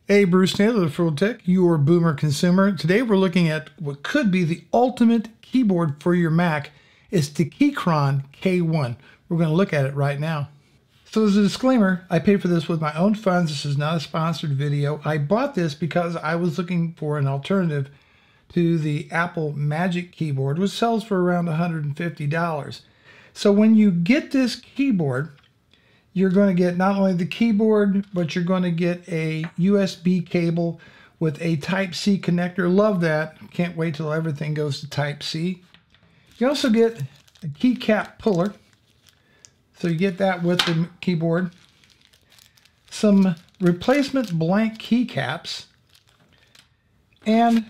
Hey, Bruce Taylor of Frugal Tech, your boomer consumer. Today we're looking at what could be the ultimate keyboard for your Mac. It's the Keychron K1. We're going to look at it right now. So as a disclaimer, I paid for this with my own funds. This is not a sponsored video. I bought this because I was looking for an alternative to the Apple Magic keyboard, which sells for around $150. So when you get this keyboard, you're going to get not only the keyboard, but you're going to get a USB cable with a Type-C connector. Love that. Can't wait till everything goes to Type-C. You also get a keycap puller. So you get that with the keyboard. Some replacement blank keycaps. And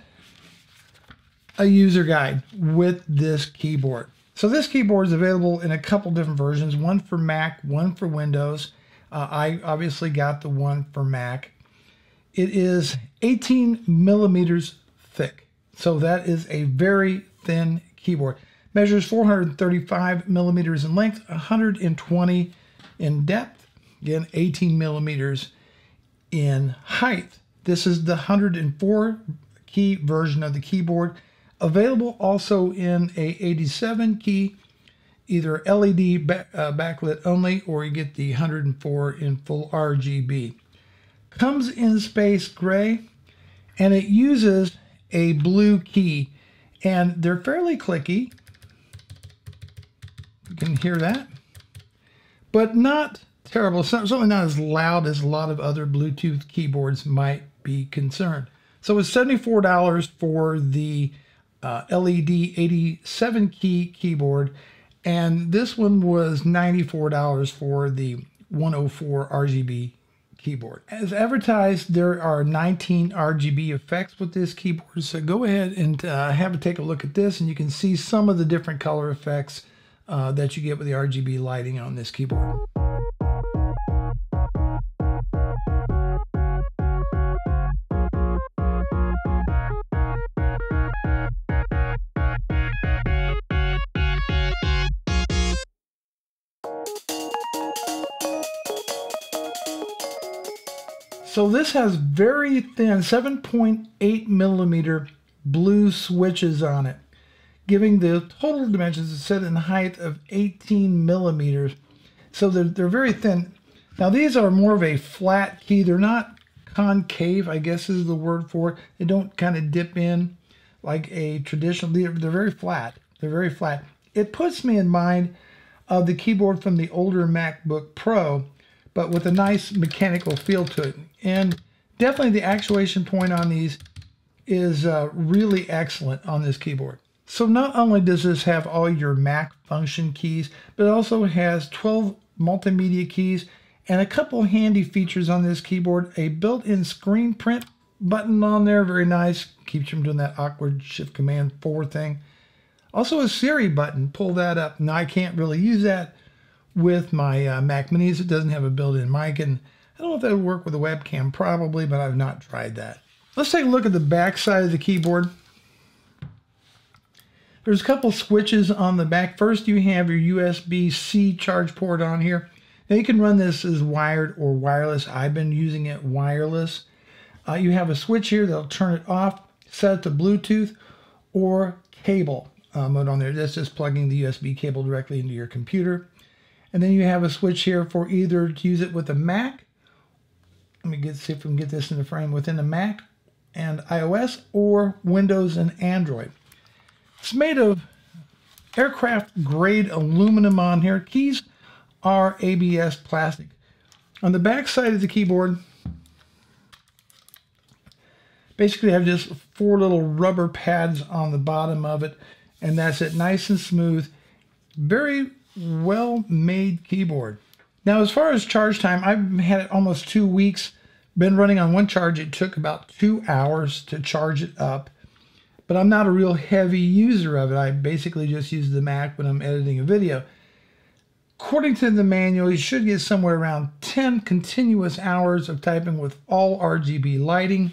a user guide with this keyboard. So this keyboard is available in a couple different versions, one for Mac, one for Windows. I obviously got the one for Mac. It is 18 millimeters thick. So that is a very thin keyboard. Measures 435 millimeters in length, 120 in depth. Again, 18 millimeters in height. This is the 104 key version of the keyboard. Available also in a 87 key, either LED backlit only, or you get the 104 in full RGB. Comes in space gray, and it uses a blue key, and they're fairly clicky. You can hear that, but not terrible. Certainly not as loud as a lot of other Bluetooth keyboards might be concerned. So it's $74 for the LED 87 key keyboard, and this one was $94 for the 104 RGB keyboard. As advertised, there are 19 RGB effects with this keyboard, so go ahead and take a look at this, and you can see some of the different color effects that you get with the RGB lighting on this keyboard. So this has very thin 7.8 millimeter blue switches on it, giving the total dimensions set in height of 18 millimeters. So they're very thin. Now these are more of a flat key. They're not concave, I guess is the word for it. They don't kind of dip in like a traditional. They're very flat. They're very flat. It puts me in mind of the keyboard from the older MacBook Pro, but with a nice mechanical feel to it. And definitely the actuation point on these is really excellent on this keyboard. So not only does this have all your Mac function keys, but it also has 12 multimedia keys and a couple handy features on this keyboard. A built-in screen print button on there, very nice. Keeps you from doing that awkward Shift Command 4 thing. Also a Siri button, pull that up. Now I can't really use that with my Mac Minis. It doesn't have a built-in mic, and I don't know if that would work with a webcam, probably, but I've not tried that. Let's take a look at the back side of the keyboard. There's a couple switches on the back. First, you have your USB-C charge port on here. Now you can run this as wired or wireless. I've been using it wireless. You have a switch here that'll turn it off, set it to Bluetooth or cable mode on there. That's just plugging the USB cable directly into your computer. And then you have a switch here for either to use it with a Mac. Let me see if we can get this in the frame within the Mac and iOS, or Windows and Android. It's made of aircraft grade aluminum on here. Keys are ABS plastic. On the back side of the keyboard, basically I have just 4 little rubber pads on the bottom of it, and that's it, nice and smooth. Very well-made keyboard. Now, as far as charge time, I've had it almost 2 weeks. Been running on one charge. It took about 2 hours to charge it up, but I'm not a real heavy user of it. I basically just use the Mac when I'm editing a video. According to the manual, you should get somewhere around 10 continuous hours of typing with all RGB lighting.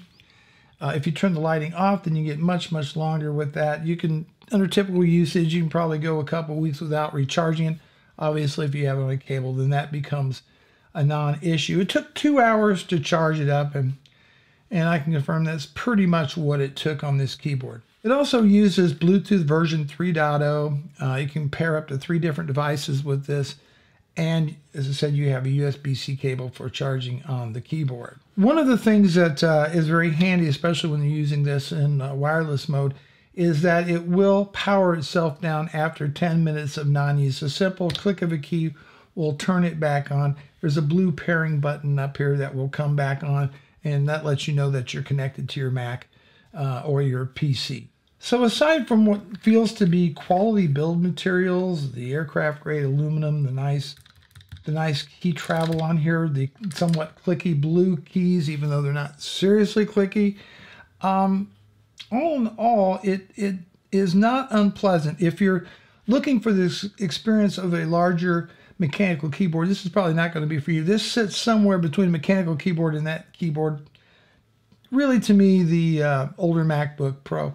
If you turn the lighting off, then you get much, much longer with that. You can, under typical usage, you can probably go a couple weeks without recharging it. Obviously, if you have it on a cable, then that becomes a non-issue. It took 2 hours to charge it up, and and I can confirm that's pretty much what it took on this keyboard. It also uses Bluetooth version 3.0. You can pair up to 3 different devices with this. And as I said, you have a USB-C cable for charging on the keyboard. One of the things that is very handy, especially when you're using this in wireless mode, is that it will power itself down after 10 minutes of non-use. A simple click of a key will turn it back on. There's a blue pairing button up here that will come back on, and that lets you know that you're connected to your Mac or your PC. So aside from what feels to be quality build materials, the aircraft grade aluminum, the nice key travel on here, the somewhat clicky blue keys, even though they're not seriously clicky, all in all, it is not unpleasant. If you're looking for this experience of a larger mechanical keyboard, this is probably not going to be for you. This sits somewhere between a mechanical keyboard and that keyboard. Really, to me, the older MacBook Pro.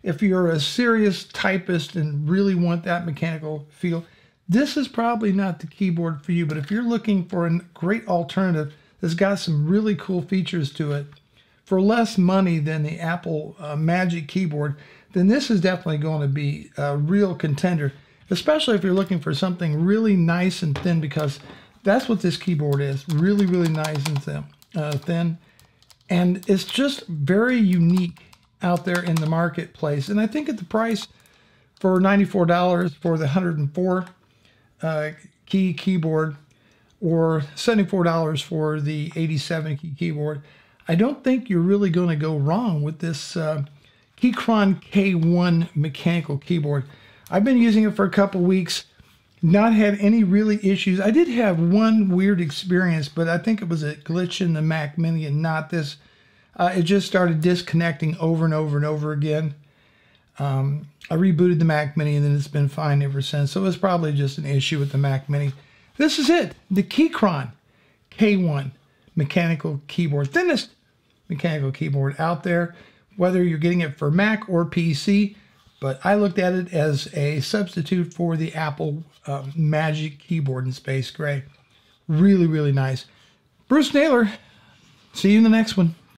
If you're a serious typist and really want that mechanical feel, this is probably not the keyboard for you. But if you're looking for a great alternative that's got some really cool features to it, for less money than the Apple Magic Keyboard, then this is definitely going to be a real contender, especially if you're looking for something really nice and thin, because that's what this keyboard is, really, really nice and thin. And it's just very unique out there in the marketplace. And I think at the price for $94 for the 104 key keyboard, or $74 for the 87 key keyboard, I don't think you're really going to go wrong with this Keychron K1 mechanical keyboard. I've been using it for a couple weeks, not had any really issues. I did have one weird experience, but I think it was a glitch in the Mac Mini and not this. It just started disconnecting over and over and over again. I rebooted the Mac Mini and then it's been fine ever since. So it was probably just an issue with the Mac Mini. This is it, the Keychron K1 mechanical keyboard, thinnest mechanical keyboard out there, whether you're getting it for Mac or PC. But I looked at it as a substitute for the Apple Magic Keyboard in Space Gray. Really, really nice. Bruce Naylor, see you in the next one.